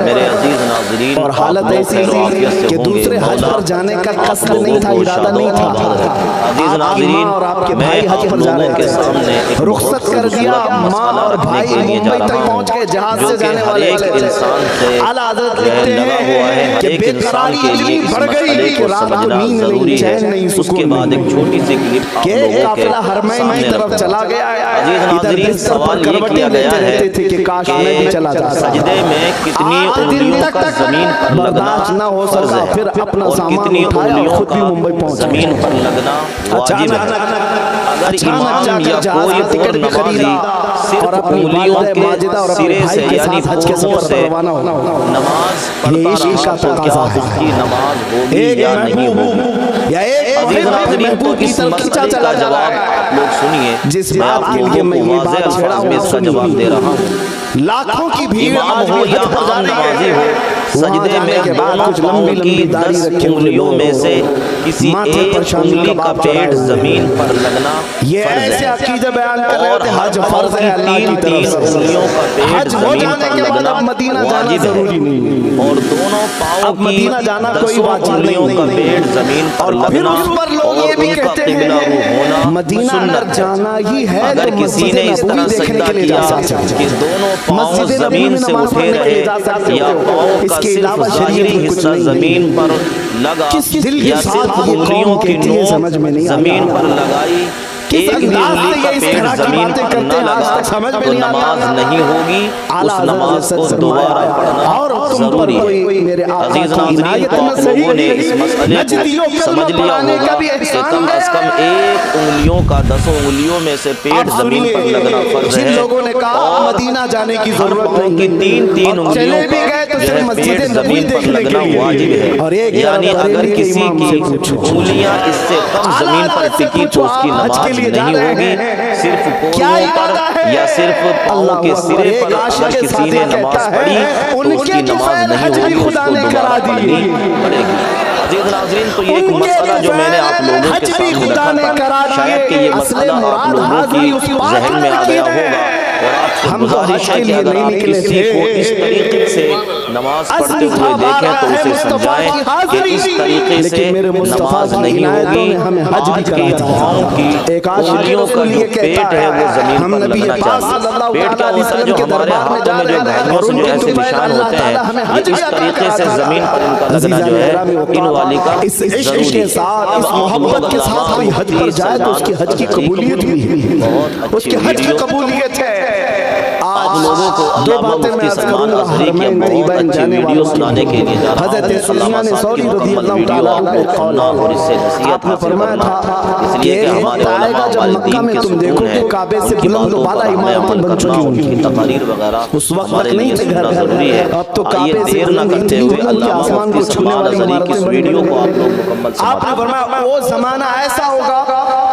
میرے عزیز ناظرین، اور حالت ایسی کہ دوسرے حج پر جانے کا قصد نہیں تھا، ارادہ نہیں تھا۔ عزیز ناظرین، اور آپ کے میں بھائی حج آپ پر جا لوگوں کے رہے سامنے ایک تھے، رخصت کر دیا، ماں اور بھائی ممبئی تک پہنچ کے جہاز سے جانے والے جو کہ ہر ایک انسان سے اعلیٰ حضرت لکھتے لگا ہوا ہے، ہیں ہر کہ ایک بے انسان قراری کے لیے اتنی اس بڑھ مسئلے گئی کہ کو رات کو سمجھنا نیند نہیں، ضروری ہے۔ چین نہیں، اس کے سکون بعد ایک نہیں، چھوٹی سی کلپ آپ کہ لوگوں کے قافلہ حرمین کی سامنے طرف رکھتا چلا ہوں۔ گیا ہے۔ عزیز ادھر ناظرین، بستر پر سوال یہ کروٹیں کیا گیا لیتے ہے رہتے تھے کہ کاش میں بھی چلا جاتا۔ سجدے میں کتنی 8 دن انگلیوں تک کا زمین پر لگنا برداشت نہ ہو فرض سکا، ہے، پھر اپنا اور سامان کتنی اٹھایا اور انگلیوں خود بھی کا ممبئی پہنچ زمین پر لگنا واجب ہے۔ اگر امام یا کوئی اور نمازی صرف انگلیوں کے سرے سے یعنی پوروں سے نماز پڑھتا رہا تو کیا اس کی نماز ہوگی یا نہیں ہوگی؟ عزیز ناظرین، تو اس مسئلے کا جواب آپ لوگ سنیے، میں آپ لوگوں کو واضح الفاظ میں اس کا جواب دے رہا ہوں۔ لاکھوں کی بھیڑ امام آج ہو بھی یا حج پر عام جانے نمازی ہو، سجدے میں دونوں پاؤں کی 10 انگلیوں میں سے کسی ایک انگلی کا پیٹ زمین پر لگنا یہ فرض ایسے ہے، عقیدہ بیان کر رہے اور ہوتے ہر حج پاؤں فرض کی ہے اللہ کی طرف تین سے۔ انگلیوں کا پیٹ حج ہو زمین جانے پر کے بعد لگنا اب مدینہ جانا واجب ضروری ہے، نہیں، اور دونوں پاؤں اب کی مدینہ جانا کوئی 10 واجب انگلیوں کا نہیں، پیٹ زمین پر اور پھر لگنا، اس پر لوگ اور یہ بھی ان کا کہتے قبلہ رو ہیں ہونا مدینہ اگر سنت ہے۔ جانا ہی ہے اگر تو کسی مسجد نے اس نبوی طرح دیکھنے سجدہ کے لیے جا کیا سکتے کہ دونوں پاؤں مسجد نبوی زمین میں سے نماز اٹھے پڑھنے کے لیے جا رہے سکتے یا ہو، پاؤں اس کا کے صرف علاوہ ظاہری شریعت میں کچھ حصہ نہیں۔ زمین پر لگا کس دل کے یا ساتھ صرف یہ انگلیوں قوم کی کہتی ہے سمجھ میں نوک نہیں آتا، زمین پر لگائی، کس ایک بھی انداز انگلی سے کا یہ اس پیٹ طرح کی زمین باتیں پر کرتے نہ ہیں، آج لگا تک سمجھ میں تو نہیں آتا۔ نماز نہیں ہوگی، اس نماز کو دوبارہ پڑھنا ضروری ہے۔ عزیز ناظرین، تو آپ لوگوں نے اس مسئلے کو سمجھ لیا ہوگا کہ کم از کم ایک انگلیوں کا 10 انگلیوں میں سے پیٹ زمین پر لگنا فرض جن ہے، لوگوں نے کہا اور مدینہ جانے کی ہر ضرورت پاؤں کی نہیں، 3 انگلیوں چلے بھی گئے تو کا جو صرف ہے مسجد پیٹ نبوی زمین پر دیکھنے کے لگنا لیے، واجب ہے، اور ایک یعنی طرف اگر بریلی کے کسی امام کی سے پوچھو، انگلیاں اس سے کم زمین پر ٹکی تو اس کی نماز نہیں ہوگی، صرف پوروں پر یا صرف پاؤں کے سرے پر اگر کسی نے نماز پڑھی تو اس کی نماز نہیں ہوگی، اس کو دوبارہ پڑھنی پڑے گی۔ عزیز ناظرین، تو یہ ایک مسئلہ جو میں نے آپ لوگوں کے سامنے رکھا تھا، شاید کہ یہ مسئلہ آپ لوگوں کی ذہن میں آ گیا ہوگا، اور آپ سے گزارش ہے کہ اگر آپ کسی کو اس طریقے سے نماز پڑھتے ہوئے دیکھیں تو اسے سمجھائیں کہ اس طریقے سے نماز نہیں ہوگی، آج کے پاؤں کی انگلیوں کا جو پیٹ ہے وہ زمین پر لگنا چاہیے۔ پیٹ کیا ہوتا ہے؟ جو ہمارے ہاتھوں میں جو گھڑیوں سے جو ایسے نشان ہوتے ہیں، یہ اس طریقے سے زمین پر ان کا لگنا جو ہے ان والی کا اس عشق ضروری کے ہے۔ ساتھ، اس محبت کے ساتھ کوئی حج پر جائے تو اس کی حج کی قبولیت بھی ہے، اس کی حج کی قبولیت ہے۔ آپ لوگوں کو دو علامہ باتیں میں مفتی عرض سلمان کروں گا اظہری کی حرمین بہت طیبین اچھی جانے ویڈیو والوں سنانے کے لیے جا رہا ہوں۔ حضرت علامہ سفیان صاحب کی ثوری رضی مکمل اللہ ویڈیو تعالیٰ آپ عنہ کو کا قول سننا اور اس سے ہے، نصیحت آپ نے حاصل فرمایا کرنا، تھا اس کہ لیے کہ ایک ہمارے وقت آئے علماء گا جب مکہ والدین میں کے تم ستون دیکھو ہیں، کہ کعبے سے ان کی بلند و باتوں بالا پر ہمیں عمارتیں عمل بن کرنا، چکی ان کی ہوں، تقاریر وغیرہ اس وقت ہمارے لیے نہیں تھے سننا گھر ضروری ہے۔ اب تو آئیے کعبے سے دیر نہ بلند کرتے اتنی ہوئے بلند کہ علامہ آسمان مفتی کو چھونے سلمان والی اظہری کی عمارتیں اس بن ویڈیو کو آپ گئی۔ لوگ مکمل آپ نے سماعت فرمایا وہ زمانہ ایسا ہوگا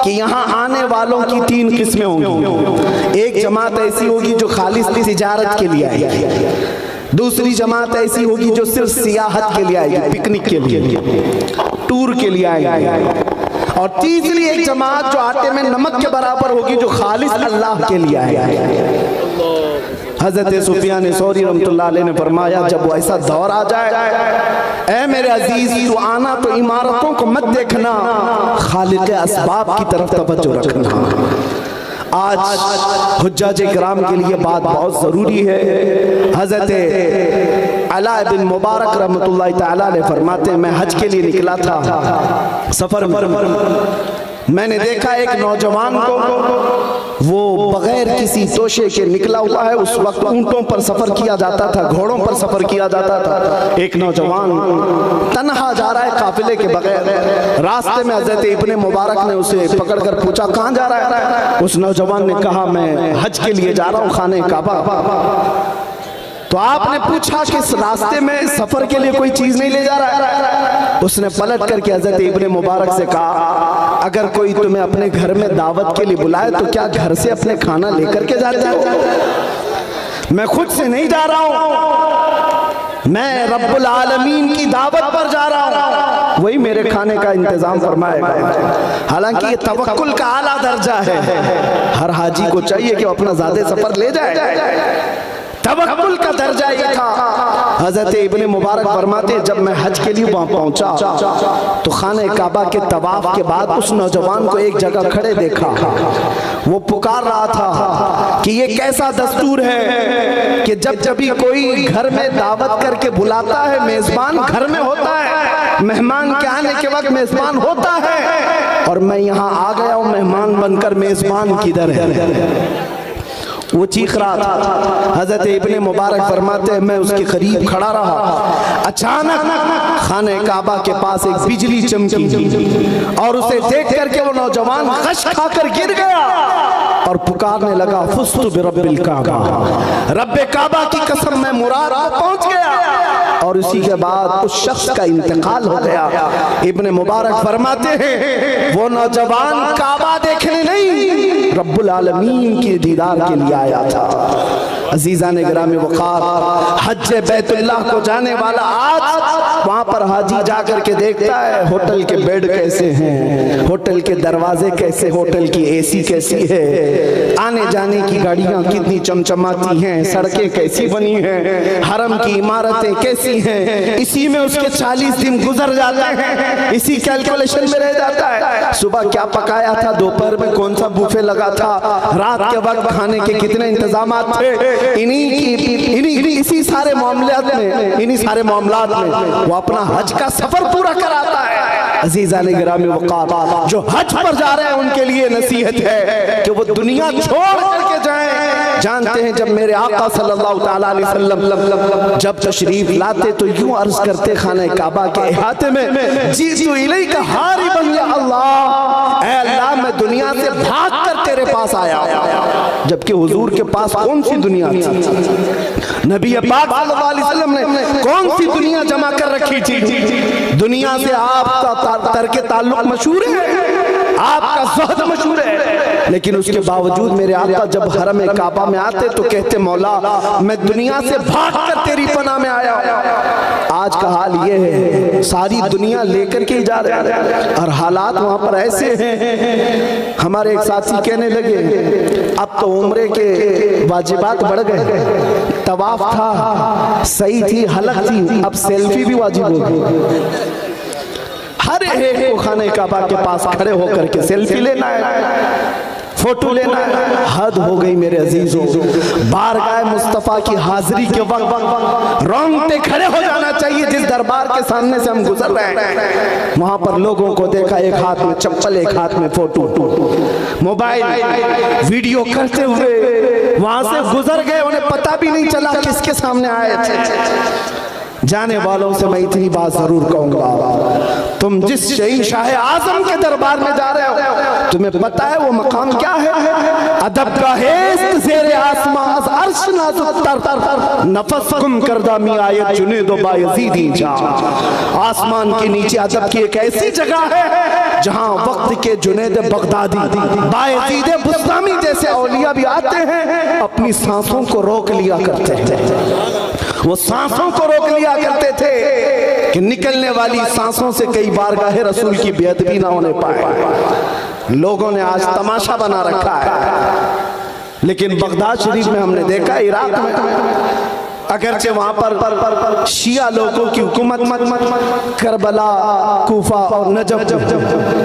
کہ یہاں آنے والوں کی 3 قسمیں ہوں گی، ایک جماعت ایسی ہوگی جو خالص تجارت کے لیے آئے گی، دوسری جماعت ایسی ہوگی جو صرف سیاحت کے لیے آئے گی، پکنک کے لیے، ٹور کے لیے آئے گی، اور تیسری ایک جماعت جو آٹے میں نمک کے برابر ہوگی جو خالص اللہ کے لیے آئے گی۔ حضرت سفیان ثوری رحمت اللہ علیہ نے فرمایا جب وہ ایسا دور آ جائے، اے میرے عزیز تو آنا تو عمارتوں کو مت دیکھنا، خالق اسباب کی طرف توجہ رکھنا۔ آج حجاج کرام کے لیے بات بہت ضروری ہے۔ حضرت علاء بن مبارک رحمت اللہ تعالیٰ علیہ فرماتے ہیں میں حج کے لیے نکلا تھا، سفر میں نے دیکھا ایک نوجوان کو، وہ بغیر کسی توشے کے نکلا ہوا ہے۔ اس وقت اونٹوں پر سفر کیا جاتا تھا، گھوڑوں پر سفر کیا جاتا تھا۔ ایک نوجوان تنہا جا رہا ہے قافلے کے بغیر۔ راستے میں حضرت ابن مبارک نے اسے پکڑ کر پوچھا کہاں جا رہا ہے؟ اس نوجوان نے کہا میں حج کے لیے جا رہا ہوں خانہ کعبہ۔ تو آپ نے پوچھا کہ اس راستے میں سفر کے لیے کوئی چیز نہیں لے جا رہا ہے؟ اس نے پلٹ کر کے حضرت ابن مبارک سے کہا اگر کوئی تمہیں اپنے گھر میں دعوت کے لیے بلائے تو کیا گھر سے اپنے کھانا لے کر کے جاتے ہو؟ میں خود سے نہیں جا رہا ہوں، میں رب العالمین کی دعوت پر جا رہا ہوں، وہی میرے کھانے کا انتظام فرمائے گا۔ حالانکہ یہ توکل کا اعلیٰ درجہ ہے، ہر حاجی کو چاہیے کہ وہ اپنا زیادہ سفر لے جائے۔ توکل کا درجہ یہ تھا حضرت ابن مبارک فرماتے ہیں جب میں حج کے لیے وہاں پہنچا تو خانہ کعبہ کے طواف کے بعد اس نوجوان کو ایک جگہ کھڑے دیکھا، وہ پکار رہا تھا کہ یہ کیسا دستور ہے کہ جب بھی کوئی گھر میں دعوت کر کے بلاتا ہے، میزبان گھر میں ہوتا ہے، مہمان کے آنے کے وقت میزبان ہوتا ہے، اور میں یہاں آ گیا ہوں مہمان بن کر، میزبان کدھر ہے؟ وہ چیخ رہا تھا۔ حضرت ابن مبارک فرماتے ہیں میں اس کے قریب کھڑا رہا، اچانک خانہ کعبہ کے پاس ایک بجلی چمکی اور اسے دیکھ کر کے وہ نوجوان غش کھا کر گر گیا اور پکارنے لگا فزت برب الکعبہ، رب کعبہ کی قسم میں مراد کو پہنچ گیا، اور اسی کے بعد اس شخص کا انتقال ہو گیا۔ ابن مبارک فرماتے ہیں وہ نوجوان کعبہ دیکھنے نہیں، رب العالمین کی دیدار کے لیے آیا تھا۔ عزیزان گرامی وقار، حج بیت اللہ کو جانے والا آج وہاں پر حاجی جا کر کے دیکھتا ہے ہوٹل کے بیڈ کیسے ہیں، ہوٹل کے دروازے کیسے، ہوٹل کی اے سی کیسی ہے، آنے جانے کی گاڑیاں کتنی چمچماتی ہیں، سڑکیں کیسی بنی ہیں، حرم کی عمارتیں کیسی ہیں، اسی میں اس کے 40 دن گزر جاتے ہیں، اسی کیلکولیشن میں رہ جاتا ہے۔ صبح کیا پکایا تھا، دوپہر میں کون سا بوفے لگا تھا، رات کے وقت کھانے کے کتنے انتظامات تھے، اسی سارے معاملات میں وہ اپنا حج کا سفر پورا کراتا ہے۔ عزیزان گرامی وقار، جو حج پر جا رہے ہیں ان کے لیے نصیحت ہے کہ وہ دنیا چھوڑ کر کے جائیں۔ جانتے ہیں جب میرے آقا صلی اللہ تعالیٰ علیہ وسلم جب تشریف لاتے تو یوں عرض کرتے خانہ کعبہ کے احاطے میں، جیتو الیک ہاربا یا اللہ، اے اللہ میں دنیا سے بھاگ کر تیرے پاس آیا، جبکہ حضور کے پاس کون سی دنیا تھی؟ نبی پاک صلی اللہ علیہ وسلم نے کون سی دنیا جمع کر رکھی تھی؟ دنیا سے آپ کا ترک تعلق مشہور ہے، آپ کا زہد مشہور ہے، لیکن اس کے باوجود میرے آقا جب حرم کعبہ میں آتے تو کہتے مولا میں دنیا سے بھاگ کر تیری پناہ میں آیا ہوں۔ آج کا حال یہ ہے ساری دنیا لے کر کے جا رہے ہیں اور حالات وہاں پر ایسے ہیں۔ ہمارے ایک ساتھی کہنے لگے اب تو عمرے کے واجبات بڑھ گئے، طواف تھا، صحیح تھی، حلق تھی، اب سیلفی بھی واجب ہو گئی، ہر ایک کو خانہ کعبہ کے پاس کھڑے ہو کر کے سیلفی لینا ہے، فوٹو لینا ہے۔ حد ہو گئی میرے عزیزوں، بارگاہ مصطفیٰ کی حاضری کے وقت رونگٹے کھڑے ہو جانا چاہیے۔ جس دربار کے سامنے سے ہم گزر رہے ہیں وہاں پر لوگوں کو دیکھا ایک ہاتھ میں چپل ایک ہاتھ میں فوٹو، موبائل ویڈیو کرتے ہوئے وہاں سے گزر گئے، انہیں پتہ بھی نہیں چلا کس کے سامنے آئے تھے۔ جانے والوں سے میں اتنی بات ضرور کہوں گا، تم جس شہنشاہ اعظم کے دربار میں جا رہے ہو تمہیں پتہ ہے وہ مقام کیا ہے؟ ادب کا ہیست زیر آسمان از عرش نازک تر، نفس گم کردہ می آیت جنید و بایزیدی جا۔ آسمان کے نیچے ادب کی ایک ایسی جگہ ہے جہاں وقت کے جنید بغدادی، بایزید بسطامی جیسے اولیاء بھی آتے ہیں، اپنی سانسوں کو روک لیا کرتے ہیں، وہ سانسوں کو روک لیا کرتے تھے کہ نکلنے والی سانسوں سے کئی بارگاہ رسول کی بے ادبی نہ ہونے پائے۔ لوگوں نے آج تماشا بنا رکھا ہے، لیکن بغداد شریف میں ہم نے دیکھا، عراق میں اگرچہ وہاں پر شیعہ لوگوں کی حکومت، کربلا، کوفہ اور نجف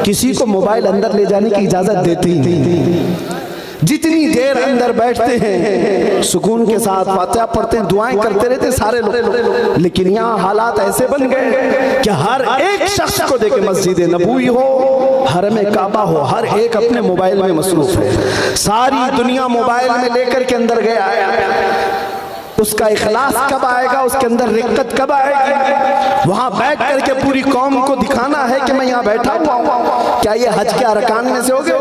کسی کو موبائل اندر لے جانے کی اجازت دیتی نہیں، جتنی دیر اندر بیٹھتے ہیں سکون کے ساتھ فاتحہ پڑھتے ہیں، دعائیں کرتے رہتے سارے لوگ، لیکن یہاں حالات ایسے بن گئے کہ ہر ایک شخص کو دیکھے مسجد نبوی ہو، حرم کعبہ ہو، ہر ایک اپنے موبائل میں مصروف ہے، ساری دنیا موبائل میں لے کر کے اندر گیا ہے۔ اس کا اخلاص کب آئے گا، اس کے اندر رقت کب آئے گی؟ وہاں بیٹھ کر کے پوری قوم کو دکھانا ہے کہ میں یہاں بیٹھا ہوا ہوں۔ کیا یہ حج کے ارکان میں سے ہو گئے؟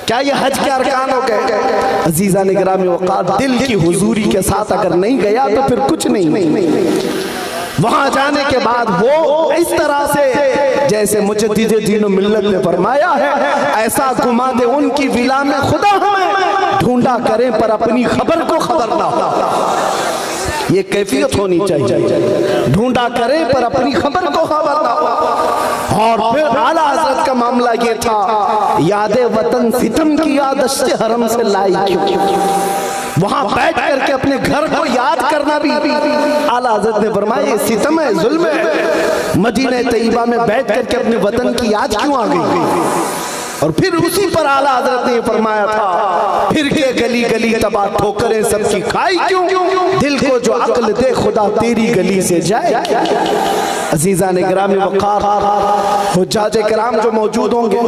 کیا یہ حج کے ارکان ہو گئے؟ عزیزان گرامی وقار، دل کی حضوری کے ساتھ اگر نہیں گیا تو پھر کچھ نہیں۔ وہاں جانے کے بعد وہ اس طرح سے جیسے مجدد دین و ملت نے فرمایا ہے، ایسا گما دے ان کی ولا میں خدا ہمیں، ڈھونڈا کریں پر اپنی خبر کو خبر نہ ہو۔ یہ کیفیت ہونی چاہیے، ڈھونڈا کریں پر اپنی خبر کو خبر نہ ہو۔ اور پھر اعلیٰ حضرت کا معاملہ یہ تھا، یاد وطن ستم کی یادشت حرم سے لائی کیوں؟ وہاں بیٹھ کر کے اپنے گھر کو یاد کرنا بھی اعلیٰ حضرت نے فرمایا یہ ستم ہے، ظلم ہے۔ مدینہ طیبہ میں بیٹھ کر کے اپنے وطن کی یاد کیوں آ گئی؟ اور پھر اسی پر اعلیٰ حضرت نے فرمایا تھا پھر کے گلی گلی تباہ ٹھوکریں سب کی کھائی کیوں، دل کو جو عقل دے خدا تیری گلی سے جائے کیا۔ عزیزان گرامی وقار حجاج کرام جو موجود ہوں گے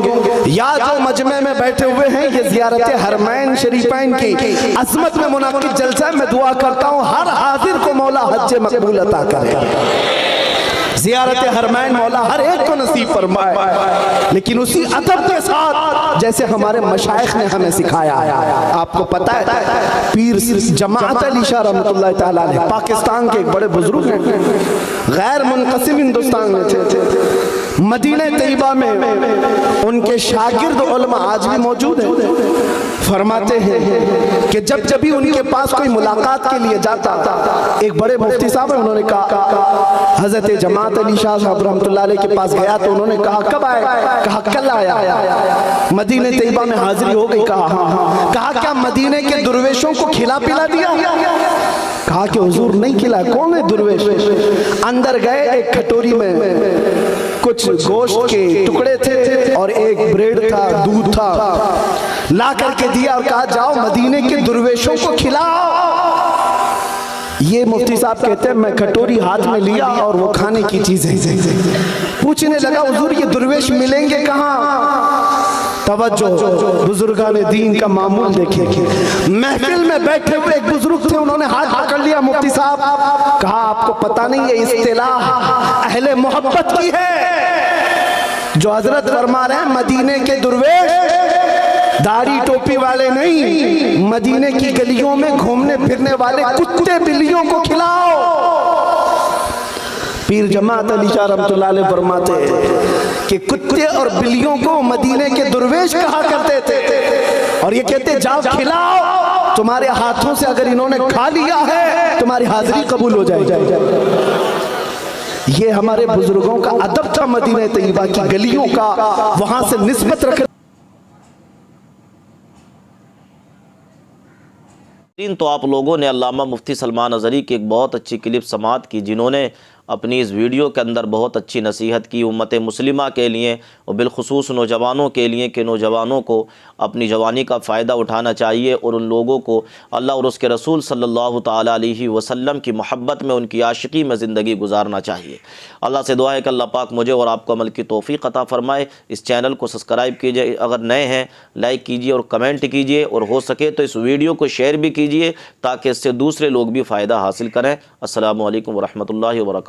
یا جو مجمع میں بیٹھے ہوئے ہیں، یہ زیارت حرمین شریفین کی عظمت میں منعقد جلسہ ہے۔ میں دعا کرتا ہوں ہر حاضر کو مولا حج مقبول عطا کرے، زیارت حرمین مولا ہر ایک کو نصیب فرمائے، لیکن اسی ادب کے ساتھ جیسے ہمارے مشائخ نے ہمیں سکھایا ہے۔ آپ کو پتہ ہے پیر جماعت علی شاہ رحمۃ اللہ تعالیٰ علیہ پاکستان کے ایک بڑے بزرگ ہیں، غیر منقسم ہندوستان میں تھے، مدینہ طیبہ میں ان کے شاگرد علماء آج بھی موجود ہیں۔ فرماتے ہیں کہ جب بھی ان کے پاس کوئی ملاقات کے لیے جاتا، ایک بڑے مفتی صاحب ہیں، انہوں نے کہا حضرت جماعت علی شاہ صاحب رحمۃ اللہ علیہ کے پاس گیا تو انہوں نے کہا کب آئے؟ کہا کل آیا۔ مدینہ طیبہ میں حاضری ہو گئی؟ کہا ہاں۔ کہا کیا مدینہ کے درویشوں کو کھلا پلا دیا؟ کہا کہ حضور نہیں کھلا۔ کون ہے درویش؟ اندر گئے، ایک کھٹوری میں کچھ گوشت کے ٹکڑے تھے اور ایک بریڈ تھا، دودھ تھا، لا کر کے دیا اور کہا جاؤ مدینہ کے درویشوں کو کھلاؤ۔ یہ مفتی صاحب کہتے ہیں میں کھٹوری ہاتھ میں لیا اور وہ کھانے کی چیزیں پوچھنے لگا حضور یہ درویش ملیں گے کہاں؟ توجہ بزرگان دین کا معمول دیکھیں۔ محفل میں بیٹھے ہوئے ایک بزرگ تھے، انہوں نے ہاتھ پکڑ لیا مفتی صاحب، کہا آپ کو پتہ نہیں یہ اصطلاح اہل محبت کی ہے، جو حضرت فرما رہے ہیں مدینے کے درویش داڑھی ٹوپی والے نہیں، مدینے کی گلیوں میں گھومنے پھرنے والے کتے بلیوں کو کھلاؤ۔ پیر جماعت علی شاہ رحمۃ اللہ علیہ فرماتے ہیں کہ کتے اور بلیوں کو مدینے کے درویش کہا کرتے تھے، اور یہ کہتے جاؤ کھلاؤ، تمہارے ہاتھوں سے اگر انہوں نے کھا لیا ہے تمہاری حاضری قبول ہو جائے گی۔ یہ ہمارے بزرگوں کا ادب تھا مدینہ طیبہ کی گلیوں کا، وہاں سے نسبت رکھ۔ تو آپ لوگوں نے علامہ مفتی سلمان اظہری کی ایک بہت اچھی کلپ سماعت کی، جنہوں نے اپنی اس ویڈیو کے اندر بہت اچھی نصیحت کی امت مسلمہ کے لیے اور بالخصوص نوجوانوں کے لیے کہ نوجوانوں کو اپنی جوانی کا فائدہ اٹھانا چاہیے اور ان لوگوں کو اللہ اور اس کے رسول صلی اللہ تعالیٰ علیہ وسلم کی محبت میں، ان کی عاشقی میں زندگی گزارنا چاہیے۔ اللہ سے دعا ہے کہ اللہ پاک مجھے اور آپ کو عمل کی توفیق عطا فرمائے۔ اس چینل کو سبسکرائب کیجئے، اگر نئے ہیں لائک کیجئے اور کمنٹ کیجئے، اور ہو سکے تو اس ویڈیو کو شیئر بھی کیجئے تاکہ اس سے دوسرے لوگ بھی فائدہ حاصل کریں۔ السلام علیکم ورحمۃ اللہ وبرکاتہ۔